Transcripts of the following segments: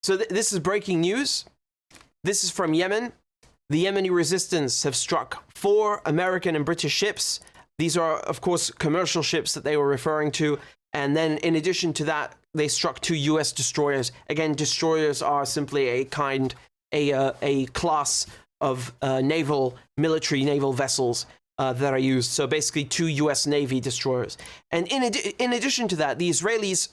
So this is breaking news. This is from Yemen. The Yemeni resistance have struck 4 American and British ships. These are, of course, commercial ships that they were referring to. And then in addition to that, they struck 2 US destroyers. Again, destroyers are simply a class of military naval vessels that are used. So basically 2 US Navy destroyers. And in addition to that, the Israelis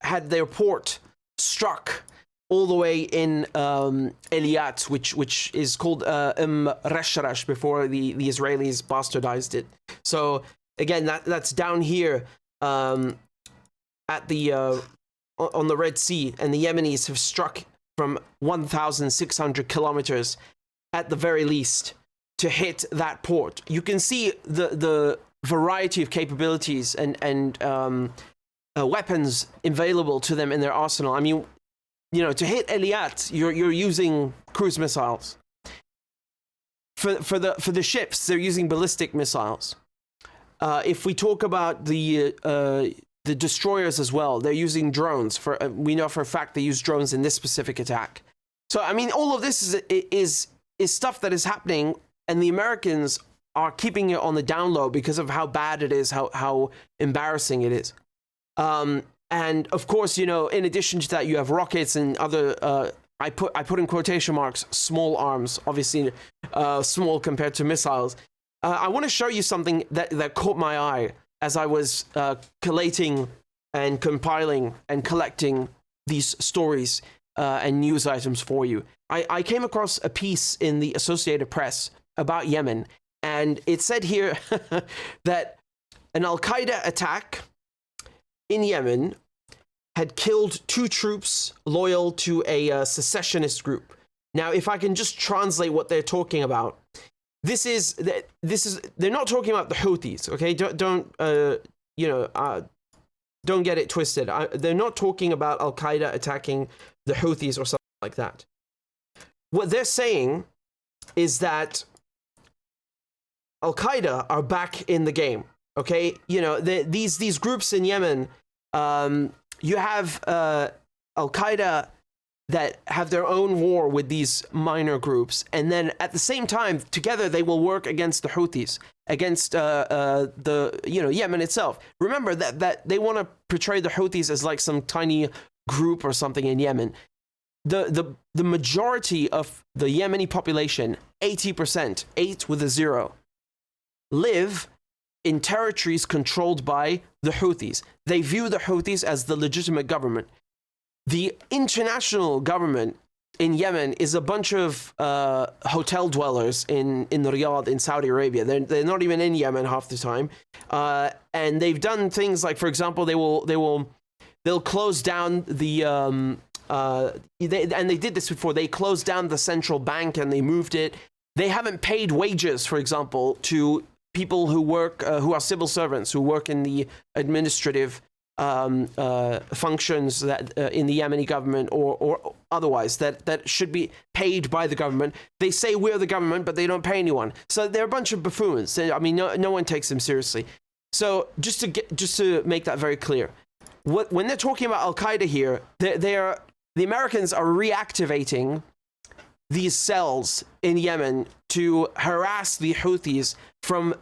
had their port struck all the way in Eilat, which is called Rashrash before the Israelis bastardized it. So again, that's down here at the on the Red Sea, and the Yemenis have struck from 1,600 kilometers at the very least to hit that port. You can see the variety of capabilities and weapons available to them in their arsenal. I mean, you know, to hit Eilat, you're using cruise missiles. For the ships, they're using ballistic missiles. If we talk about the destroyers as well, they're using drones. We know for a fact they use drones in this specific attack. So I mean, all of this is stuff that is happening, and the Americans are keeping it on the down low because of how bad it is, how embarrassing it is. And of course, you know, in addition to that, you have rockets and other, I put in quotation marks, small arms, obviously small compared to missiles. I want to show you something that caught my eye as I was collating and compiling and collecting these stories and news items for you. I came across a piece in the Associated Press about Yemen, and it said here that an Al-Qaeda attack in Yemen had killed 2 troops loyal to a secessionist group. Now, if I can just translate what they're talking about, they're not talking about the Houthis, okay? Don't get it twisted. They're not talking about Al-Qaeda attacking the Houthis or something like that. What they're saying is that Al-Qaeda are back in the game. Okay, you know, these groups in Yemen, you have Al-Qaeda that have their own war with these minor groups, and then at the same time, together they will work against the Houthis, against Yemen itself. Remember that they want to portray the Houthis as like some tiny group or something in Yemen. The majority of the Yemeni population, 80%, 8 with a 0, live in territories controlled by the Houthis. They view the Houthis as the legitimate government. The international government in Yemen is a bunch of hotel dwellers in Riyadh, in Saudi Arabia. They're not even in Yemen half the time. And they've done things like, for example, they'll close down the and they did this before. They closed down the central bank and they moved it. They haven't paid wages, for example, to people who work, who are civil servants, who work in the administrative functions that in the Yemeni government or otherwise that should be paid by the government. They say we're the government, but they don't pay anyone. So they're a bunch of buffoons. I mean, no one takes them seriously. So just to make that very clear, when they're talking about Al-Qaeda here, the Americans are reactivating these cells in Yemen to harass the Houthis from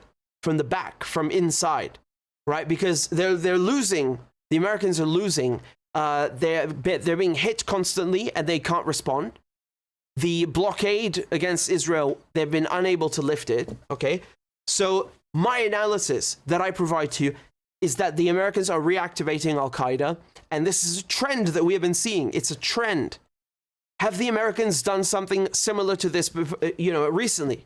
the back, from inside, right? Because they're losing. The Americans are losing. They're being hit constantly and they can't respond. The blockade against Israel, they've been unable to lift it. Okay, so my analysis that I provide to you is that the Americans are reactivating Al-Qaeda, and this is a trend that we have been seeing. It's a trend. Have the Americans done something similar to this, recently?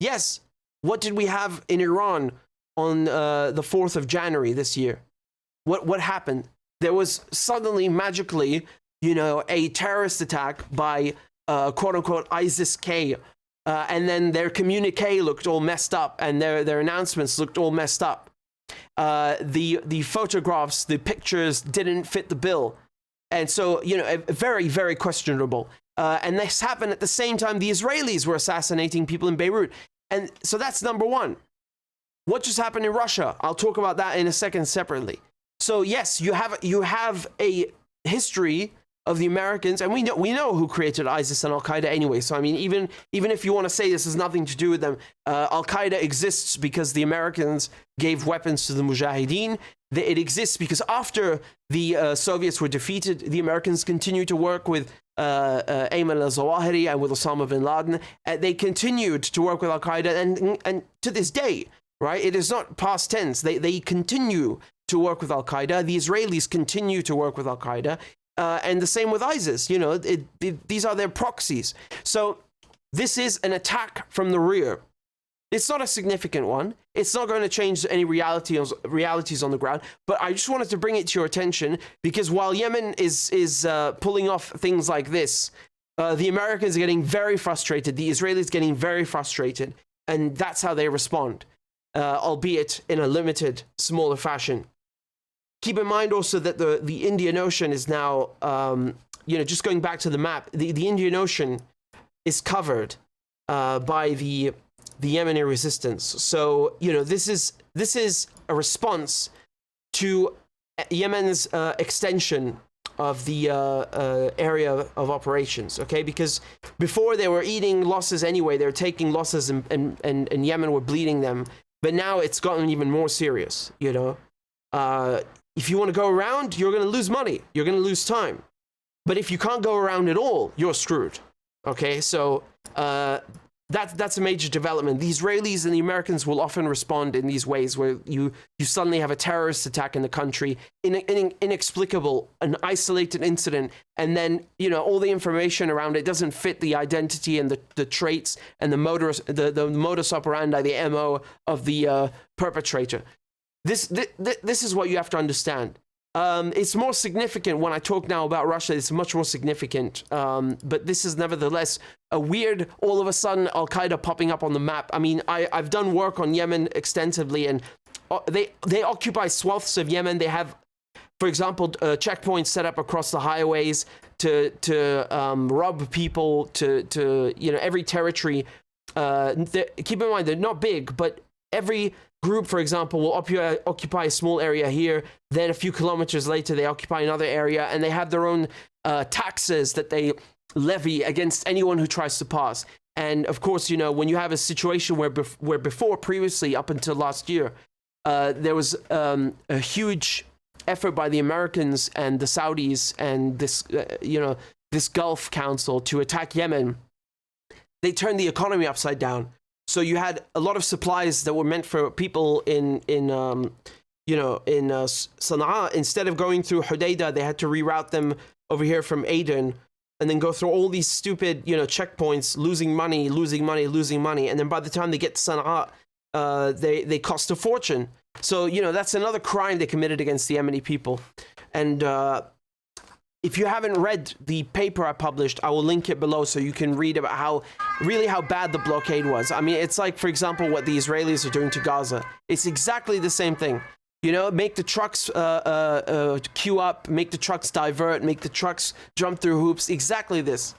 Yes. What did we have in Iran on the 4th of January this year? What happened? There was suddenly, magically, a terrorist attack by quote-unquote ISIS-K, and then their communique looked all messed up, and their announcements looked all messed up. The photographs, the pictures didn't fit the bill. And so, very, very questionable. And this happened at the same time the Israelis were assassinating people in Beirut. And so that's number one. What just happened in Russia? I'll talk about that in a second separately. So yes, you have a history of the Americans, and we know who created ISIS and Al-Qaeda anyway. So I mean, even if you want to say this has nothing to do with them, Al-Qaeda exists because the Americans gave weapons to the Mujahideen. It exists because after the Soviets were defeated, the Americans continued to work with Ayman al-Zawahiri and with Osama bin Laden. They continued to work with Al-Qaeda, and to this day, right? It is not past tense. They continue to work with Al-Qaeda. The Israelis continue to work with Al-Qaeda. And the same with ISIS, you know, these are their proxies. So this is an attack from the rear. It's not a significant one. It's not going to change any realities on the ground. But I just wanted to bring it to your attention because while Yemen is pulling off things like this, the Americans are getting very frustrated. The Israelis getting very frustrated. And that's how they respond, albeit in a limited, smaller fashion. Keep in mind also that the Indian Ocean is now, you know, just going back to the map, the Indian Ocean is covered by the Yemeni resistance. So, you know, this is a response to Yemen's extension of the area of operations, okay? Because before they were eating losses anyway, they were taking losses and Yemen were bleeding them. But now it's gotten even more serious, you know? If you want to go around, you're going to lose money. You're going to lose time. But if you can't go around at all, you're screwed. Okay, so that's a major development. The Israelis and the Americans will often respond in these ways where you suddenly have a terrorist attack in the country, inexplicable, an isolated incident, and then, you know, all the information around it doesn't fit the identity and the traits and the modus operandi, the MO of the perpetrator. This is what you have to understand. It's more significant when I talk now about Russia. It's much more significant. But this is nevertheless a weird, all of a sudden, Al-Qaeda popping up on the map. I mean, I've done work on Yemen extensively, and they occupy swaths of Yemen. They have, for example, checkpoints set up across the highways to rob people, to you know, every territory. Keep in mind, they're not big, but every group, for example, will occupy a small area here. Then a few kilometers later, they occupy another area, and they have their own taxes that they levy against anyone who tries to pass. And of course, you know, when you have a situation where previously, up until last year, there was a huge effort by the Americans and the Saudis and this, you know, this Gulf Council to attack Yemen, they turned the economy upside down. So you had a lot of supplies that were meant for people in Sana'a. Instead of going through Hodeidah, they had to reroute them over here from Aden, and then go through all these stupid, you know, checkpoints, losing money. And then by the time they get to Sana'a, they cost a fortune. So, you know, that's another crime they committed against the Yemeni people. And if you haven't read the paper I published, I will link it below so you can read about how bad the blockade was. I mean, it's like, for example, what the Israelis are doing to Gaza. It's exactly the same thing. You know, make the trucks queue up, make the trucks divert, make the trucks jump through hoops. Exactly this.